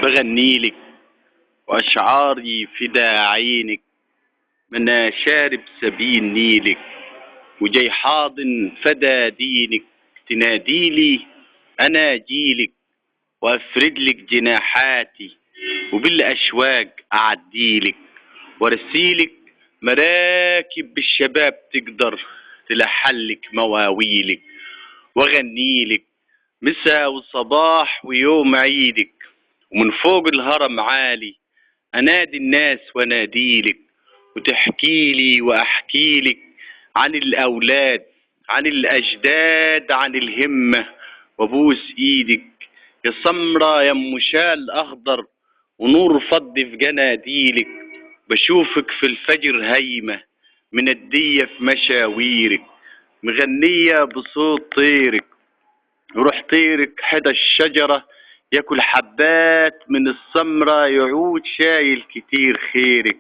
بغنيلك وأشعاري فدا عينك، من أنا شارب سبيل نيلك وجاي حاضن فدا دينك. تناديلي أنا أجيلك وأفردلك جناحاتي، وبالأشواق أعديلك وأرسيلك مراكب بالشباب تقدر تلحلك مواويلك، وأغنيلك مسا وصباح ويوم عيدك، ومن فوق الهرم عالي أنادي الناس وأناديلك، وتحكيلي وأحكيلك عن الأولاد، عن الأجداد، عن الهمة، وأبوس إيدك يا سمرة يا أم شال أخضر ونور فض في جناديلك. بشوفك في الفجر هايمة من الدية في مشاويرك، مغنية بصوت طيرك، وروح طيرك حدا الشجرة ياكل حبات من السمرة، يعود شايل كتير خيرك.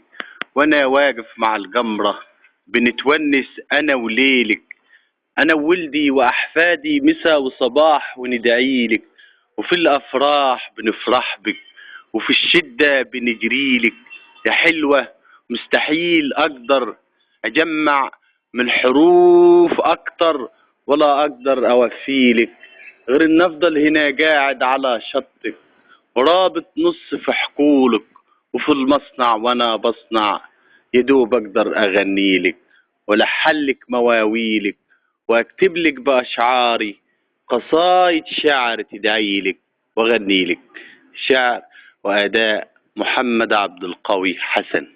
وانا واقف مع الجمرة بنتونس انا وليلك، انا وولدي واحفادي مسا وصباح وندعيلك، وفي الافراح بنفرح بك وفي الشدة بنجريلك. يا حلوة مستحيل اقدر اجمع من حروف اكتر، ولا اقدر اوفيلك غير ان افضل هنا قاعد على شطك ورابط نص في حقولك، وفي المصنع وانا بصنع يدوب اقدر اغنيلك ولحلك مواويلك، واكتبلك باشعاري قصايد شعر تدعيلك واغنيلك. شعر واداء محمد عبد القوي حسن.